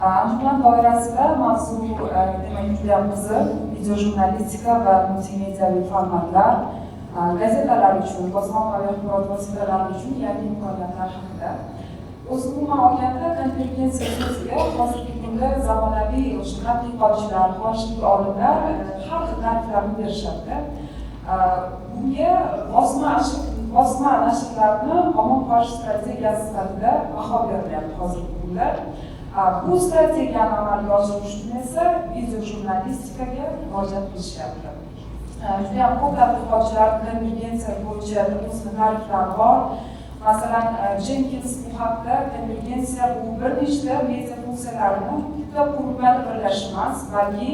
Anjuman doirasida mavzu demak juda qiziq video jurnalistika va multimedia formatlar, gazetalar uchun, bosma ommaviy axborot vositalari uchun yangi imkoniyatlar haqida. O'z umuman olganda konferensiya so'ziga hozirgi kunda zamonaviy tadqiqotchilar, xorijlik olimlar har xil ta'riflarni berishadi. Bunga bosma nashrlarni omon qolish strategiyasi sifatida baho berilyapti hozirgi kunda. Bu strategiyani amalga oshirish uchun esa video jurnalistikaga murojaat qilishyapti. Juda ham ko'p tadqiqotchilar konvergensiya bo'yicha o'zini ta'riflari bor. Masalan, Jenkins bu haqda konvergensiya bu bir nechta media funksiyalarini bitta qurilmada birlashish emas, balki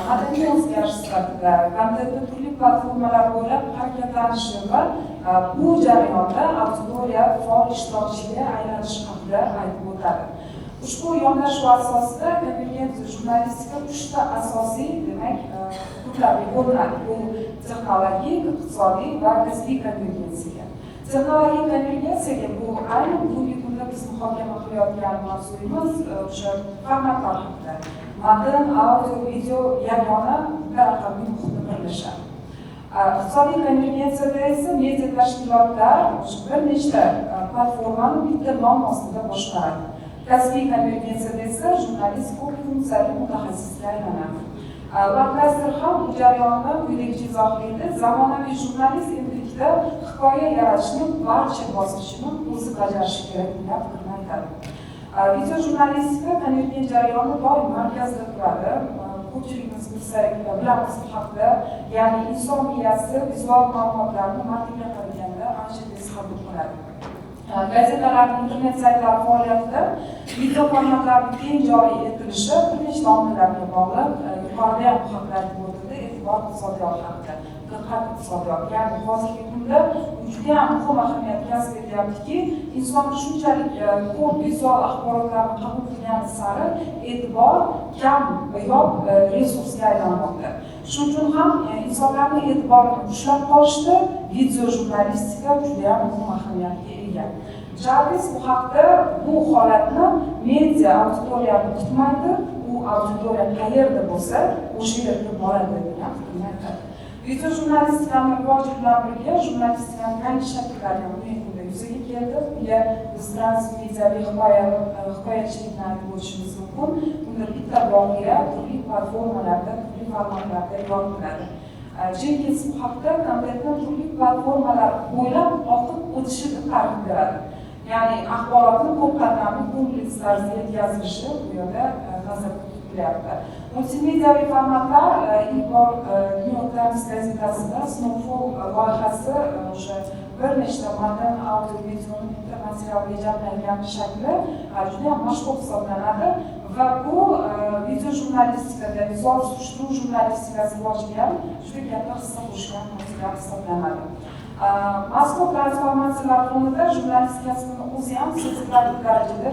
madaniy o'zgarish sifatida kontentni turli platformalar bo'ylab harakatlanishi va bu jarayonda auditoriya faol ishtirokchiga aylanishi haqida aytib o'tadi. Ushbu yondashuv asosida konvergensiya jurnalistika 3 ta asosiy demak turlarga bo'linadi. Bu texnologik, iqtisodiy va kasbiy konvergensiya. Texnologik konvergensiyaga bu aynan bugungi kunda biz muhokama qilayotgan mavzuyimiz o'sha formatlar haqida. Matn, audio, video yagona raqamli muhitda birlashadi. Iqtisodiy konvergensiyada esa media tashkilotlar bir nechta platformani bitta nom ostida boshqaradi. Kasbiy konvergensiyada esa jurnalist ko'p funksiyali mutaxassisga aylanadi. Lancaster ham bu jarayonni quyidagicha izohlaydi. Zamonaviy jurnalist endilikda hikoya yaratishni barcha bosqichini o'zi bajarishi kerak degan fikrni aytadi. Video jurnalistika konvergent jarayoni doim markazda turadi. Ko'pchiligimiz bilamiz bu haqda, ya'ni inson miyasi vizual ma'lumotlarni matnga qaraganda ancha tez qabul qiladi. Gazetalar, internet saytlar faoliyatida video formatlarning keng joriy etilishi bir nechta omillarga bog'liq. Yuqorida ham bu haqda aytib o'tildi, e'tibor iqtisodiyot haqida. Diqqat iqtisodiyot, ya'ni hozirgi kunda juda ham muhim ahamiyat kasb etyaptiki, inson shunchalik ko'p vizual axborotlarni qabul qilgani sari e'tibor kam yo'q resursga aylanmoqda. Shuning uchun ham insonlarning e'tiborini ushlab qolishda video jurnalistika juda ham muhim ahamiyatga ega. Jarvis bu haqda bu holatni media auditoriyani kutmaydi, u auditoriya qayerda bo'lsa, o'sha yerga boradi degan fikrni aytadi. Video jurnalistikani rivoji bilan birga jurnalistikaning yangi shakllari ham bugungi kunda yuzaga keldi. Bunga biz transmediaviy hikoyachilikni aytib o'tishimiz mumkin. Bunda bitta voqea turli platformalarda, turli formatlarda yoritiladi. Jenkins bu haqda kontentni turli platformalar bo'ylab oqib o'tishini ta'rif beradi. Ya'ni axborotni ko'p qatlamli kompleks tarzda yetkazilishi bu yerda nazarda tutilyapti. Multimediaviy formatlar ilk bor New York Times gazetasida Snowfall loyihasi o'sha bir nechta matn, audio, videoni bitta materialga jamlangan shakli juda ham mashhur hisoblanadi va bu video jurnalistikada, vizual surishtiruv jurnalistikasi rivojiga ham juda katta hissa qo'shgan material hisoblanadi. Mazkur transformatsiyalar fonida jurnalistikasining o'zi ham sezilarli darajada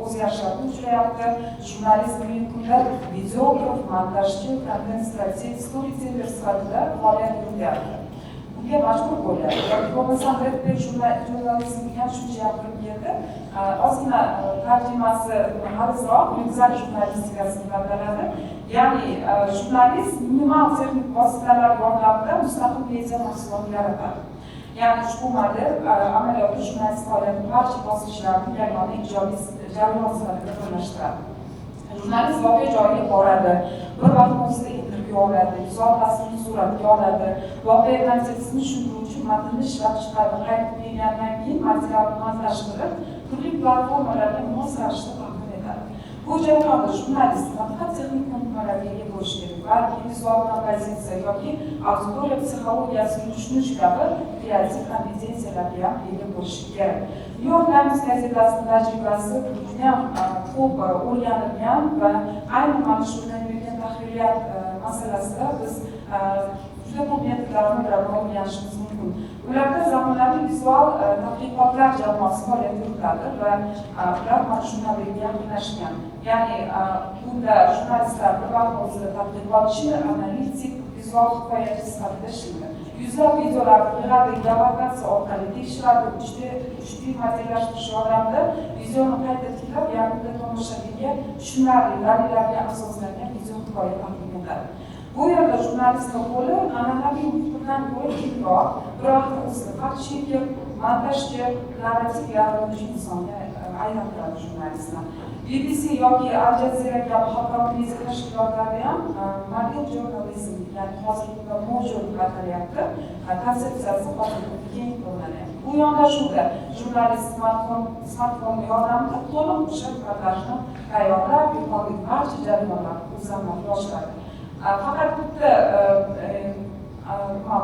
o'zgarishlarga uchrayapti. Jurnalist bugungi kunda videograf, montajchi, kontent strategik, storyteller sifatida faoliyat yurityapti. Bunga majbur bo'lyapti. Yoki bo'lmasam jurnalistikaga shuncha gapirib keldi. Ozgina tarjimasi g'alizroq, yuksak jurnalistikasi deb ataladi. Ya'ni jurnalist minimal texnik vositalar yordamida mustaqil media mahsulot yaratadi. Ya'ni ushbu model amaliyotda jurnalist faoliyatining barcha bosqichlarini yagona ijodiy jarayon sifatida birlashtiradi. Jurnalist voqea joyiga boradi, bir vaqtning o'zida intervyu oladi, vizual tasvirni suratga oladi, voqea konsepsini tushuntiruvchi matnni ishlab chiqadi, qaytib kelgandan keyin materialni montaj qilib, turli platformalarga mos ravishda taqdim etadi. Bu jarayonda jurnalist faqat texnik ko'nikmalarga ega bo'lishi kerak, balki vizual kompozitsiya yoki auditoriya psixologiyasini tushunish kabi kreativ kompetensiyalarga ham ega bo'lishi kerak. New York Times gazetasining tajribasi juda ham ko'p o'rganilgan va aynan mana shu konvergent tahririyat masalasida biz juda ko'p metodlarni bilan o'rganishimiz mumkin. Ularda zamonaviy vizual tadqiqotlar jamoasi faoliyat yuritadi va ular mana shu modelga yaqinlashgan. Ya'ni bunda jurnalistlar bir vaqt o'zida tadqiqotchi, analitik, vizual hikoyachi sifatida ishlaydi. Yuzlab videolarni yig'adi, evaluatsiya orqali tekshiradi, 3D modellashtirish yordamida videoni qayta tiklab, yangi tomoshabinga tushunarli dalillarga asoslangan video hikoya taqdim etadi. Bu yerda jurnalistning qo'li an'anaviy muxbirdan ko'ra kengroq, biroq o'zi fakt cheker, montajchi, narrativ yaratuvchi insonga aylantiradi jurnalistni. BBC yoki Al Jazeera kabi xalqaro media tashkilotlari ham model jurnalizm, ya'ni hozirgi mavjud qataryapti, konsepsiyasi hozirda keng qo'llanadi. Bu yondashuvda jurnalist smartfon yordamida to'liq o'sha reportajni tayyorlab, yuqoridagi barcha jarayonlarni o'zi amalga oshiradi. Faqat bitta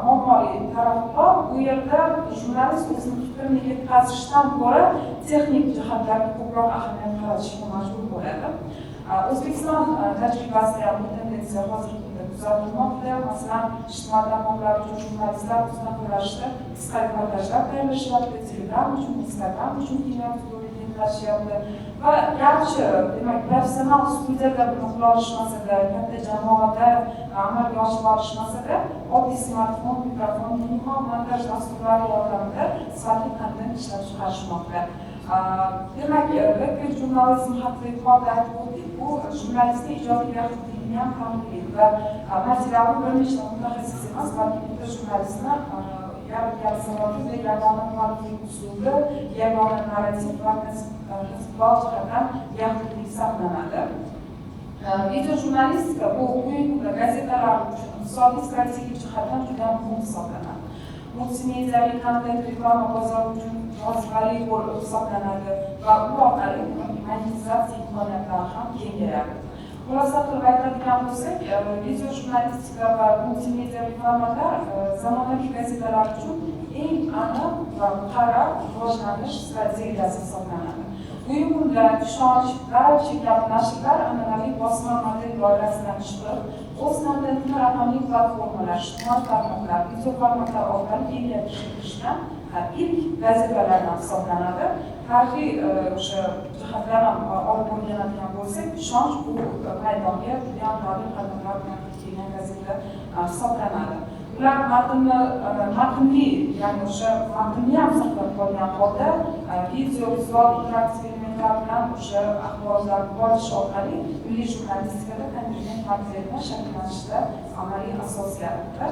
muammoli tarafi bor, bu yerda jurnalist o'zining fikrini yetkazishdan ko'ra texnik jihatlarga ko'proq ahamiyat qaratishga majbur bo'ladi. O'zbekiston tajribasida ham bu tendensiya hozirgi kunda kuzatilmoqda. Masalan, ijtimoiy tarmoqlar uchun jurnalistlar o'zini qo'llashda qisqa reportajlar tayyorlashyapti, Telegram uchun, Instagram uchun tayyorlashyapti. Va garchi demak professional studiyada buni qila olishmasa-da, katta jamoada amalga oshira olishmasa-da, oddiy smartfon, mikrofon, minimal montaj dasturlari yordamida sifatli kontent ishlab chiqarishmoqda. Demak, biz jurnalizm haqida yuqorida aytib o'tdik, bu jurnalistning ijodiy yaxlitligini ham ta'minlaydi va materialni bir nechta mutaxassis emas, balki bitta jurnalistni yaratgan yagona mualliflik uslubi, yagona narrativ va kontseptual jihatdan yaxlitlik saqlanadi. Video jurnalistika bu bugungi kunda gazetalar uchun iqtisodiy strategik jihatdan juda muhim hisoblanadi. Multimediaviy kontent reklama bozori uchun jozibali bo'lib hisoblanadi va bu orqali monetizatsiya imkoniyatlari ham kengayadi. Xulosa qilib aytadigan bo'lsak, video jurnalistika va multimediaviy formatlar zamonaviy gazetalar uchun eng aniq va muqarrar rivojlanish strategiyasi hisoblanadi. Bugungi kunda ishonchlar, cheklab nashrlar an'anaviy bosma model doirasidan chiqib, o'z kontentini raqamli platformalar, ijtimoiy tarmoqlar, video formatlar orqali kengaytirishdan ilk gazetalardan hisoblanadi. Tarixiy o'sha jihatlardan olib o'rganadigan bo'lsak, ishonch bu maydonga juda ham g'alati qadamlar bilan kelgan gazeta hisoblanadi. Ular matnli, ya'ni o'sha matnni ham saqlab qolgan holda video, vizual, interaktiv elementlar bilan o'sha axborotlarni borish orqali milliy jurnalistikada kontingent vaziyatni shakllantirishda amaliy asos yaratdi.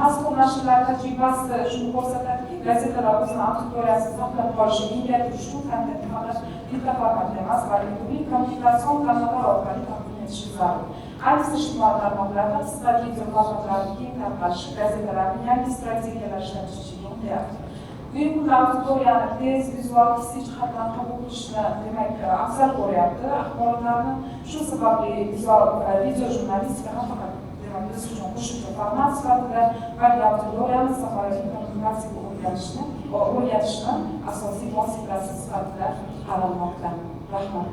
Mazkur nashrlar tajribasi shuni ko'rsatadiki, gazetalar o'zini auditoriyasini saqlab qolishga kengaytirish uchun kontentni faqat bitta formatda emas, balki turli kommunikatsion kanallar orqali taqdim etish zarur. Ayniqsa ijtimoiy tarmoqlarda qisqa video formatlarni keng tarqalishi gazetalarning yangi strategiyalar ishlab chiqishiga undayapti. Bugungi kunda auditoriyani tez, vizual, hisiy jihatdan qabul qilishni demak afzal ko'ryapti axborotlarni. Shu sababli video jurnalistika nafaqat biz uchun qo'shimcha format sifatida balki auditoriyani safarli kommunikatsiyaga o'rgatishni asosiy vositasi sifatida qaralmoqda. Rahmat.